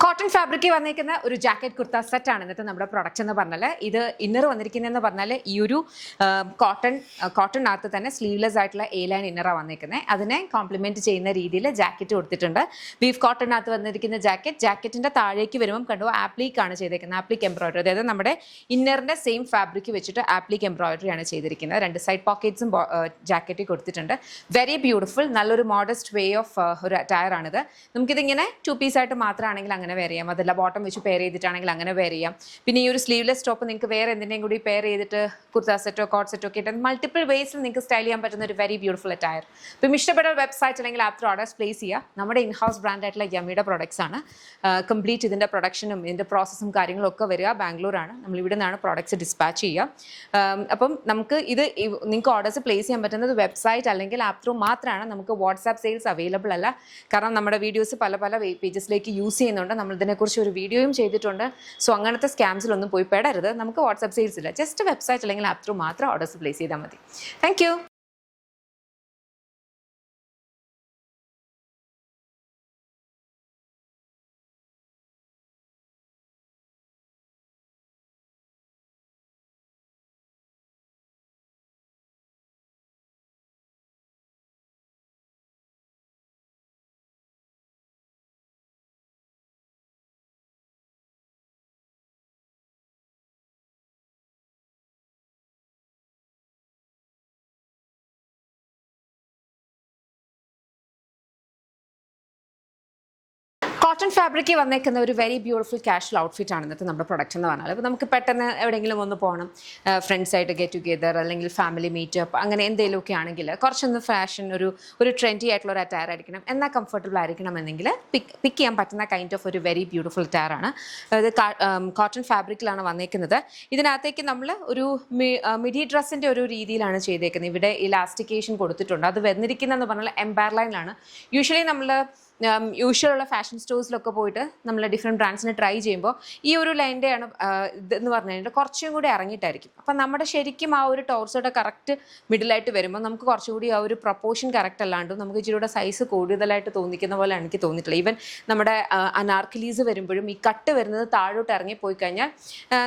Cotton fabric വന്നിരിക്കുന്ന ഒരു jacket kurta set ആണ് ഇന്നത്തെ നമ്മുടെ പ്രൊഡക്റ്റ് എന്ന് പറഞ്ഞാൽ ഇത് ഇന്നർ വന്നിരിക്കുന്നതെന്ന് പറഞ്ഞാൽ ഈ ഒരു കോട്ടണിനകത്ത് തന്നെ സ്ലീവ്ലെസ് ആയിട്ടുള്ള എ ലൈൻ ഇന്നറാണ് വന്നിരിക്കുന്നത്. അതിനെ കോംപ്ലിമെന്റ് ചെയ്യുന്ന രീതിയിൽ ജാക്കറ്റ് കൊടുത്തിട്ടുണ്ട്. ബീഫ് കോട്ടണിനകത്ത് വന്നിരിക്കുന്ന ജാക്കറ്റിന്റെ താഴേക്ക് വരുമ്പോൾ കണ്ടു ആപ്ലിക് ആണ് ചെയ്തിരിക്കുന്നത്. ആപ്ലിക് എംബ്രോയിഡറി, അതായത് നമ്മുടെ ഇന്നറിന്റെ സെയിം ഫാബ്രിക് വെച്ചിട്ട് ആപ്ലിക് എംബ്രോയിഡറി ആണ് ചെയ്തിരിക്കുന്നത്. രണ്ട് സൈഡ് പോക്കറ്റ്സും ജാക്കറ്റ് കൊടുത്തിട്ടുണ്ട്. വെരി ബ്യൂട്ടിഫുൾ, നല്ലൊരു മോഡസ്റ്റ് വേ ഓഫ് ഒരു അറ്റയർ ആണിത്. നമുക്കിതിങ്ങനെ 2 പീസ് ആയിട്ട് മാത്രമാണെങ്കിൽ അങ്ങനെ വെയർ ചെയ്യാം, അതല്ല ബോട്ടം വെച്ച് പെയർ ചെയ്തിട്ടാണെങ്കിൽ അങ്ങനെ വെയർ ചെയ്യാം. പിന്നെ ഈ ഒരു സ്ലീവ്ലെസ് ടോപ്പ് നിങ്ങൾക്ക് വേറെ എന്തിൻ്റെയും കൂടി പെയർ ചെയ്തിട്ട് കുർത്ത സെറ്റോ കോട്ട് സെറ്റോ ഒക്കെ ഇട്ട് മൾട്ടിപ്പിൾ വേസിൽ നിങ്ങൾക്ക് സ്റ്റൈൽ ചെയ്യാൻ പറ്റുന്ന ഒരു വെരി ബ്യൂട്ടിഫുൾ അറ്റയർ. ഇപ്പം ഇഷ്ടപ്പെട്ട വെബ്സൈറ്റ് അല്ലെങ്കിൽ ആപ്പ് ഓർഡേഴ്സ് പ്ലേസ് ചെയ്യുക. നമ്മുടെ ഇൻഹൗസ് ബ്രാൻഡ് ആയിട്ടുള്ള യമ്മിയുടെ പ്രൊഡക്ട്സ് ആണ്. കംപ്ലീറ്റ് ഇതിൻ്റെ പ്രൊഡക്ഷനും ഇതിൻ്റെ പ്രോസസ്സും കാര്യങ്ങളും ഒക്കെ വരിക ബാംഗ്ലൂരാണ്. നമ്മൾ ഇവിടെ നിന്നാണ് പ്രോഡക്ട്സ് ഡിസ്പാച്ച് ചെയ്യുക. അപ്പം നമുക്ക് ഇത് നിങ്ങൾക്ക് ഓർഡേഴ്സ് പ്ലേസ് ചെയ്യാൻ പറ്റുന്നത് വെബ്സൈറ്റ് അല്ലെങ്കിൽ ആപ്പ് ത്രൂ മാത്രമാണ്. നമുക്ക് വാട്സാപ്പ് സെയിൽസ് അവൈലബിൾ അല്ല. കാരണം നമ്മുടെ വീഡിയോസ് പല പേജസിലേക്ക് യൂസ് ചെയ്യുന്നുണ്ട്. നമ്മൾ ഇതിനെക്കുറിച്ച് ഒരു വീഡിയോയും ചെയ്തിട്ടുണ്ട്. സോ അങ്ങനത്തെ സ്കാംസിലൊന്നും പോയി പെടരുത്. നമുക്ക് വാട്സാപ്പ് സെയിൽസ് ഇല്ല. ജസ്റ്റ് വെബ്സൈറ്റ് അല്ലെങ്കിൽ ആപ്പ് ത്രൂ മാത്രം ഓർഡേഴ്സ് പ്ലേസ് ചെയ്താൽ മതി. Thank you. കോട്ടൺ ഫാബ്രിക് വന്നേക്കുന്ന ഒരു വെരി ബ്യൂട്ടിഫുൾ കാഷ്വൽ ഔട്ട്ഫിറ്റ് ആണ് ഇന്നത്തെ നമ്മുടെ പ്രൊഡക്റ്റ് എന്ന് പറഞ്ഞാൽ. അപ്പോൾ നമുക്ക് പെട്ടെന്ന് എവിടെയെങ്കിലും ഒന്ന് പോകണം, ഫ്രണ്ട്സായിട്ട് ഗെറ്റ് ടുഗെദർ അല്ലെങ്കിൽ ഫാമിലി മീറ്റപ്പ് അങ്ങനെ എന്തെങ്കിലുമൊക്കെ ആണെങ്കിൽ കുറച്ചൊന്ന് ഫാഷൻ ഒരു ട്രെൻഡി ആയിട്ടുള്ള ഒരു അറ്റയർ ആയിരിക്കണം, എന്നാൽ കംഫർട്ടബിൾ ആയിരിക്കണം എന്നെങ്കിൽ പിക്ക് ചെയ്യാൻ പറ്റുന്ന കൈൻഡ് ഓഫ് ഒരു വെരി ബ്യൂട്ടിഫുൾ അറ്റയർ ആണ്. അത് കോട്ടൺ ഫാബ്രിക്കിലാണ് വന്നേക്കുന്നത്. ഇതിനകത്തേക്ക് നമ്മൾ ഒരു മിഡി ഡ്രസ്സിൻ്റെ ഒരു രീതിയിലാണ് ചെയ്തേക്കുന്നത്. ഇവിടെ ഇലാസ്റ്റിക്കേഷൻ കൊടുത്തിട്ടുണ്ട്. അത് വന്നിരിക്കുന്നതെന്ന് പറഞ്ഞാൽ എംപയർ ലൈനിലാണ്. യൂഷ്വലി നമ്മൾ യൂഷ്വലുള്ള ഫാഷൻ സ്റ്റോഴ്സിലൊക്കെ പോയിട്ട് നമ്മൾ ഡിഫറെൻറ്റ് ബ്രാൻഡ്സിനെ ട്രൈ ചെയ്യുമ്പോൾ ഈ ഒരു ലൈൻ്റെയാണ് ഇതെന്ന് പറഞ്ഞു കഴിഞ്ഞാൽ കുറച്ചും കൂടി ഇറങ്ങിയിട്ടായിരിക്കും. അപ്പം നമ്മുടെ ശരിക്കും ആ ഒരു ടോർസോയുടെ കറക്റ്റ് മിഡിലായിട്ട് വരുമ്പോൾ നമുക്ക് കുറച്ചുകൂടി ആ ഒരു പ്രൊപ്പോർഷൻ കറക്റ്റ് അല്ലാണ്ടും നമുക്ക് ഇച്ചിരിയുടെ സൈസ് കൂടുതലായിട്ട് തോന്നിക്കുന്ന പോലെ എനിക്ക് തോന്നിയിട്ടില്ല. ഈവൻ നമ്മുടെ അനാർക്കലീസ് വരുമ്പോഴും ഈ കട്ട് വരുന്നത് താഴോട്ട് ഇറങ്ങിപ്പോയി കഴിഞ്ഞാൽ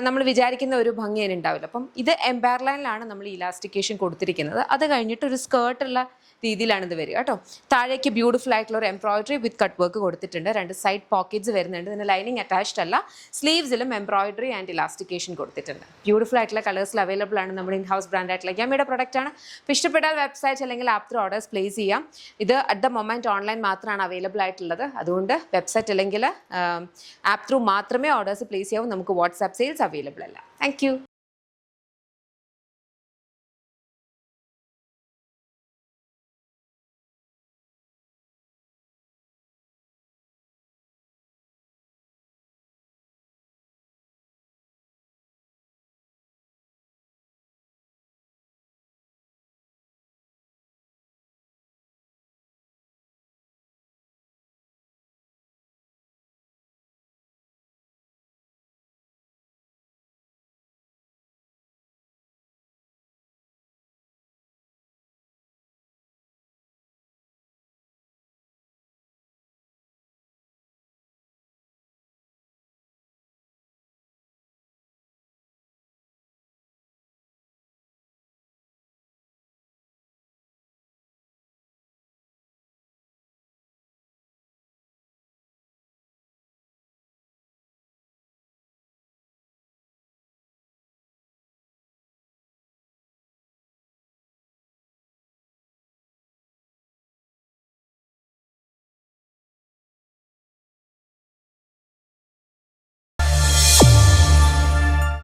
നമ്മൾ വിചാരിക്കുന്ന ഒരു ഭംഗി അതിനുണ്ടാവില്ല. അപ്പം ഇത് എംപയർ ലൈനിലാണ് നമ്മൾ ഇലാസ്റ്റിക്കേഷൻ കൊടുത്തിരിക്കുന്നത്. അത് കഴിഞ്ഞിട്ട് ഒരു സ്കേർട്ടുള്ള രീതിയിലാണ് ഇത് വരിക കേട്ടോ. താഴേക്ക് ബ്യൂട്ടിഫുൾ ആയിട്ടുള്ള ഒരു എംബ്രോയിഡറി വിത്ത് കട്ട് വർക്ക് കൊടുത്തിട്ടുണ്ട്. 2 സൈഡ് പോക്കറ്റ്സ് വരുന്നുണ്ട്. ഇതിന് ലൈനിങ് അറ്റാച്ച്ഡ് അല്ല. സ്ലീവ്സിലും എംബ്രോയിഡറി ആൻഡ് ഇലാസ്റ്റിക്കേഷൻ കൊടുത്തിട്ടുണ്ട്. ബ്യൂട്ടിഫുൾ ആയിട്ടുള്ള കളേഴ്സിൽ അവൈലബിൾ ആണ്. നമ്മുടെ ഇൻഹൗസ് ബ്രാൻഡ് ആയിട്ടുള്ള യമ്മിയുടെ പ്രൊഡക്റ്റ് ആണ്. ഇഷ്ടപ്പെട്ടാൽ വെബ്സൈറ്റ് അല്ലെങ്കിൽ ആപ്പ് ത്രൂ ഓർഡേഴ്സ് പ്ലേസ് ചെയ്യാം. ഇത് അറ്റ് ദ മൊമെന്റ് ഓൺലൈൻ മാത്രമാണ് അവൈലബിൾ ആയിട്ടുള്ളത്. അതുകൊണ്ട് വെബ്സൈറ്റ് അല്ലെങ്കിൽ ആപ്പ് ത്രൂ മാത്രമേ ഓർഡേഴ്സ് പ്ലേസ് ചെയ്യാവൂ. നമുക്ക് വാട്സാപ്പ് സെയിൽസ് അവൈലബിൾ അല്ല. Thank you.